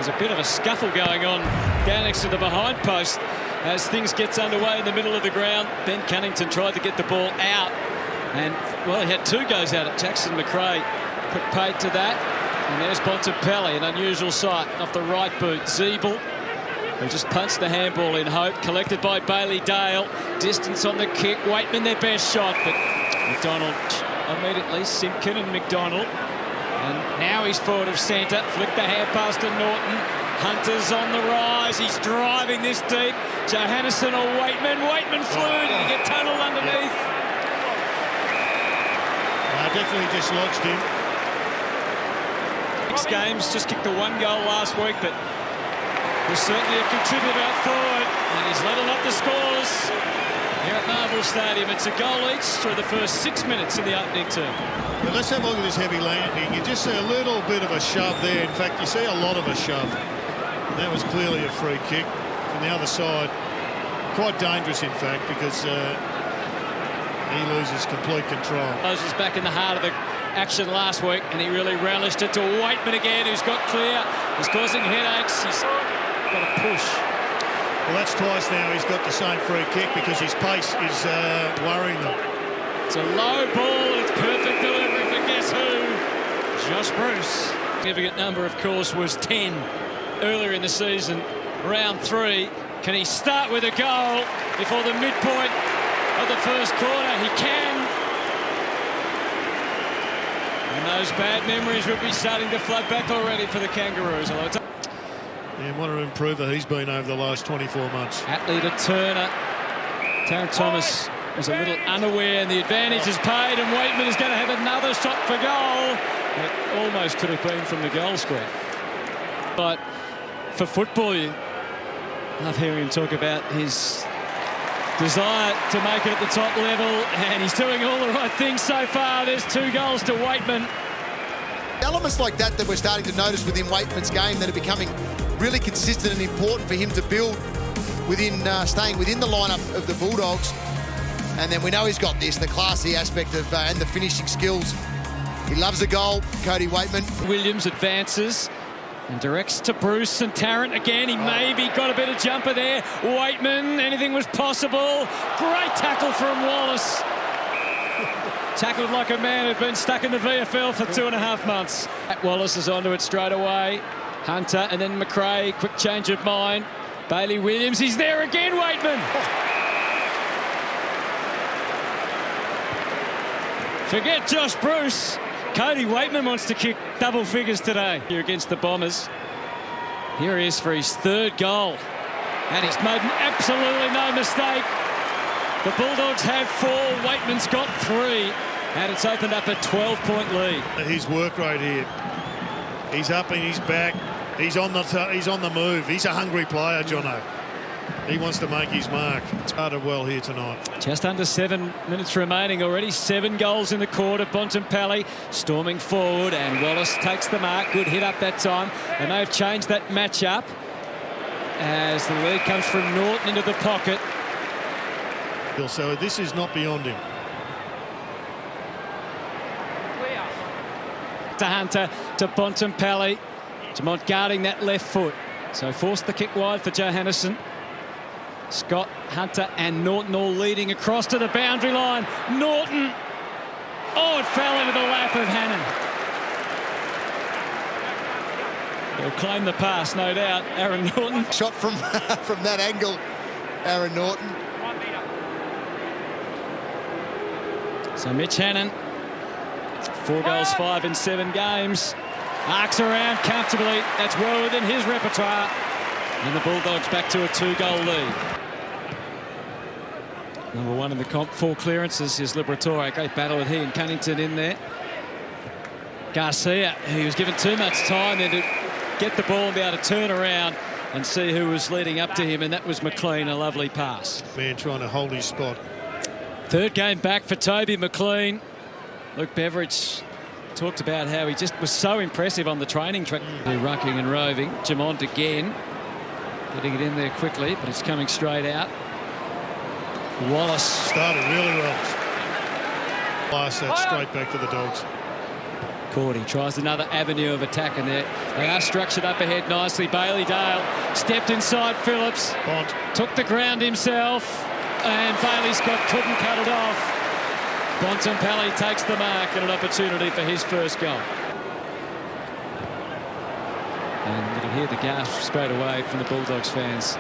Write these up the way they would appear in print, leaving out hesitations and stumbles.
There's a bit of a scuffle going on down next to the behind post as things gets underway in the middle of the ground. Ben Cunnington tried to get the ball out, and well, he had two goes at it. Jackson McRae put paid to that, and there's Bontempelli, an unusual sight off the right boot. Zeeble, who just punched the handball in hope, collected by Bailey Dale. Distance on the kick. Waitman their best shot, but McDonald immediately. Simpkin and McDonald. And now he's forward of centre. Flicked the hand pass to Norton. Hunter's on the rise. He's driving this deep. Johannesson or Waitman. Waitman flew. Did he get tunnelled underneath? Definitely dislodged him. 6 games, just kicked the 1 goal last week, but was certainly a contributor forward. And he's leveled up the scores here at Marvel Stadium. It's a goal each through the first 6 minutes in the opening term. But let's have a look at this heavy landing. You just see a little bit of a shove there. In fact, you see a lot of a shove. And that was clearly a free kick from the other side. Quite dangerous, in fact, because he loses complete control. Moses back in the heart of the action last week, and he really relished it to Waitman again, who's got clear. He's causing headaches. He's got a push. Well, that's twice now he's got the same free kick because his pace is worrying them. It's a low ball. It's perfect delivery for guess who? Josh Bruce. Significant number, of course, was 10 earlier in the season. Round 3. Can he start with a goal before the midpoint of the first quarter? He can. And those bad memories will be starting to flood back already for the Kangaroos. And what an improver he's been over the last 24 months. Atley to Turner. Tarrant Thomas was a little unaware, and the advantage is paid, and Waitman is going to have another shot for goal. And it almost could have been from the goal square. But for football, you love hearing him talk about his desire to make it at the top level, and he's doing all the right things so far. There's 2 goals to Waitman. Elements like that we're starting to notice within Waitman's game that are becoming really consistent and important for him to build within, staying within the lineup of the Bulldogs. And then we know he's got this, the classy aspect of and the finishing skills. He loves a goal, Cody Waitman. Williams advances and directs to Bruce and Tarrant again. He maybe got a bit of jumper there. Waitman, anything was possible. Great tackle from Wallace. Tackled like a man who'd been stuck in the VFL for 2.5 months. Wallace is onto it straight away. Hunter and then McRae, quick change of mind. Bailey Williams, he's there again, Waitman. Forget Josh Bruce. Cody Waitman wants to kick double figures today here against the Bombers. Here he is for his 3rd goal. And he's made absolutely no mistake. The Bulldogs have 4, Waitman's got 3. And it's opened up a 12-point lead. His work rate here. He's up and he's back. He's on the move. He's a hungry player, Jono. He wants to make his mark. It's started well here tonight. Just under 7 minutes remaining already. 7 goals in the quarter. Bontempelli storming forward, and Wallace takes the mark. Good hit up that time. They may have changed that match-up as the lead comes from Norton into the pocket. So this is not beyond him. To Hunter, to Bontempelli. Jamont guarding that left foot. So forced the kick wide for Johannesson. Scott, Hunter and Norton all leading across to the boundary line. Norton. Oh, it fell into the lap of Hannon. He'll claim the pass, no doubt. Aaron Norton. Shot from from that angle, Aaron Norton. So Mitch Hannon, 4 goals, 5 in 7 games. Arcs around comfortably. That's well within his repertoire. And the Bulldogs back to a 2-goal lead. Number 1 in the comp, 4 clearances is Liberatore. Great battle with he and Cunnington in there. Garcia, he was given too much time then to get the ball and be able to turn around and see who was leading up to him, and that was McLean. A lovely pass. Man trying to hold his spot. 3rd game back for Toby McLean. Luke Beveridge talked about how he just was so impressive on the training track. Rucking and roving. Jamont again. Getting it in there quickly, but it's coming straight out. Wallace. Started really well. Pass that straight back to the Dogs. Cordy tries another avenue of attack, and they are structured up ahead nicely. Bailey Dale stepped inside Phillips. Bont Took the ground himself, and Bailey Scott couldn't cut it off. Bontempelli takes the mark and an opportunity for his first goal. And you can hear the gasp straight away from the Bulldogs fans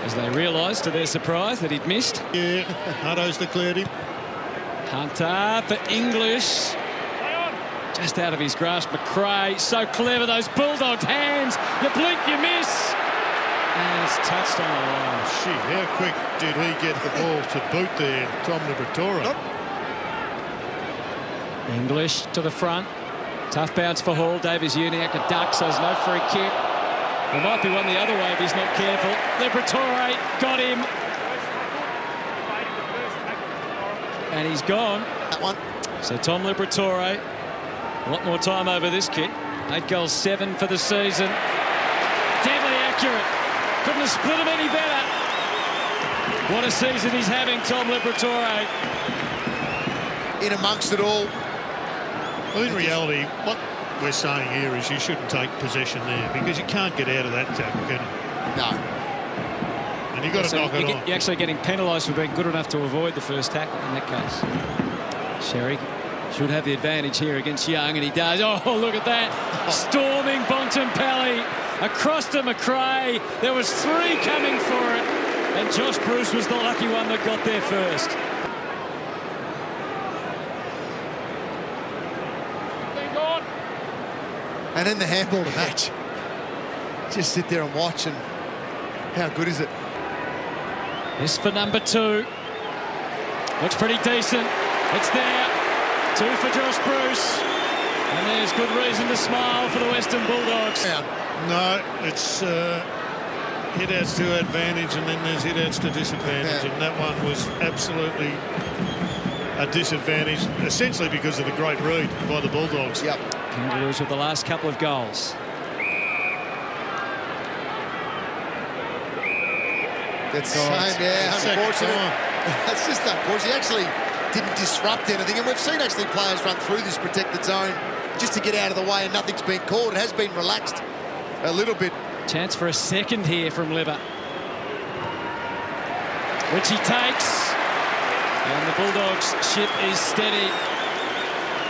as they realised, to their surprise, that he'd missed. Yeah, Hutto's declared him. Hunter for English. Just out of his grasp. McRae, so clever, those Bulldogs' hands. You blink, you miss. And it's touched on the line. Shit, how quick did he get the ball to boot there, Tom Liberatore? English to the front. Tough bounce for Hall. Davies Uniacke a duck, so there's no free kick. There might be one the other way if he's not careful. Liberatore got him. And he's gone. That one. So Tom Liberatore, a lot more time over this kick. 8 goals, 7 for the season. Deadly accurate. Couldn't have split him any better. What a season he's having, Tom Liberatore. In amongst it all. Well, in reality, what we're saying here is you shouldn't take possession there because you can't get out of that tackle, can you? No. And you've got to knock it on. You're actually getting penalised for being good enough to avoid the first tackle in that case. Sherry should have the advantage here against Young, and he does. Oh, look at that. Storming Bontempelli across to McRae. There was 3 coming for it, and Josh Bruce was the lucky one that got there first. And then the handball to match. Just sit there and watch, and how good is it? This for number 2. Looks pretty decent. It's there. 2 for Josh Bruce. And there's good reason to smile for the Western Bulldogs. No, it's hit-outs to advantage, and then there's hit-outs to disadvantage. And that one was absolutely a disadvantage, essentially because of the great read by the Bulldogs. Yep. Kangaroos with the last couple of goals. That's the same, yeah, unfortunate. That's just unfortunate. He actually didn't disrupt anything, and we've seen actually players run through this protected zone just to get out of the way, and nothing's been called. It has been relaxed a little bit. Chance for a second here from Libba, which he takes, and the Bulldogs ship is steady.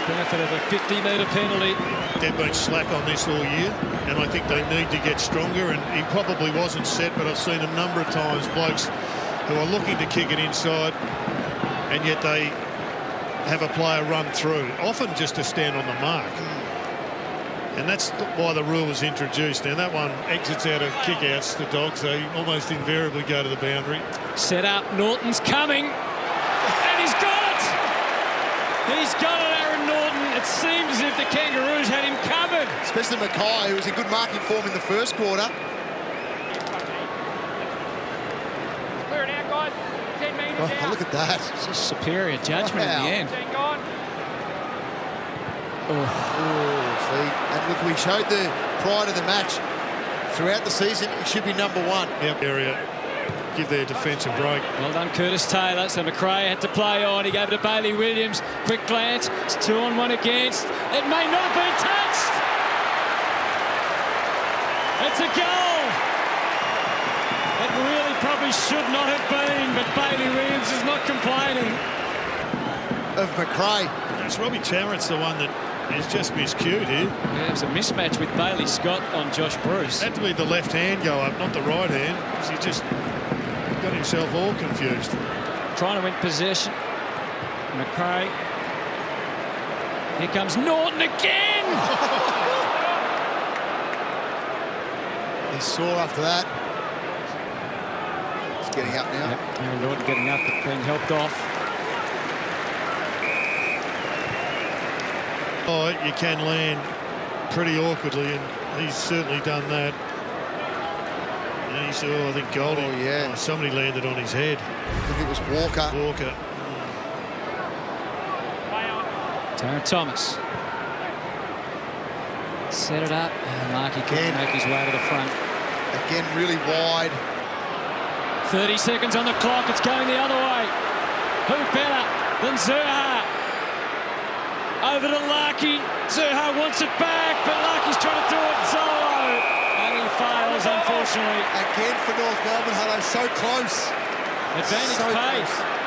Benefit of a 50-metre penalty. They've been slack on this all year, and I think they need to get stronger, and he probably wasn't set, but I've seen a number of times blokes who are looking to kick it inside, and yet they have a player run through, often just to stand on the mark. And that's why the rule was introduced. Now that one exits out of kick-outs, the Dogs, they almost invariably go to the boundary. Set up, Norton's coming, and he's got it! He's got it, Aaron Norton. It seemed as if the Kangaroos had him covered. Especially Mackay, who was in good marking form in the first quarter. Clear it out, guys. 10 metres out. Look at that. It's just superior judgment in the end. 10 gone. And look, we showed prior to the match, throughout the season, he should be number 1. Yep, area. Give their defence a break. Well done, Curtis Taylor. So McRae had to play on. He gave it to Bailey Williams. Quick glance. It's 2-on-1 against. It may not have been touched. It's a goal. It really probably should not have been, but Bailey Williams is not complaining. Of McRae. It's Robbie Tarrant's the one that is just miscued here. Yeah, it was a mismatch with Bailey Scott on Josh Bruce. Had to be the left hand go up, not the right hand, because he just got himself all confused. Trying to win possession. McRae. Here comes Norton again. He's sore after that. He's getting up now. Yep, Aaron Norton getting up, but being helped off. Oh, you can land pretty awkwardly, and he's certainly done that. And he's, I think Goldie. Oh, yeah. Oh, somebody landed on his head. I think it was Walker. Walker. Tarrant Thomas. Set it up, and Markey couldn't make his way to the front. Again, really wide. 30 seconds on the clock, it's going the other way. Who better than Zerha? Over to Larky. Zerha wants it back, but Larky's trying to do it solo. And he fails, unfortunately. Again for North Melbourne, Hello, so close. Advantage So pace. close.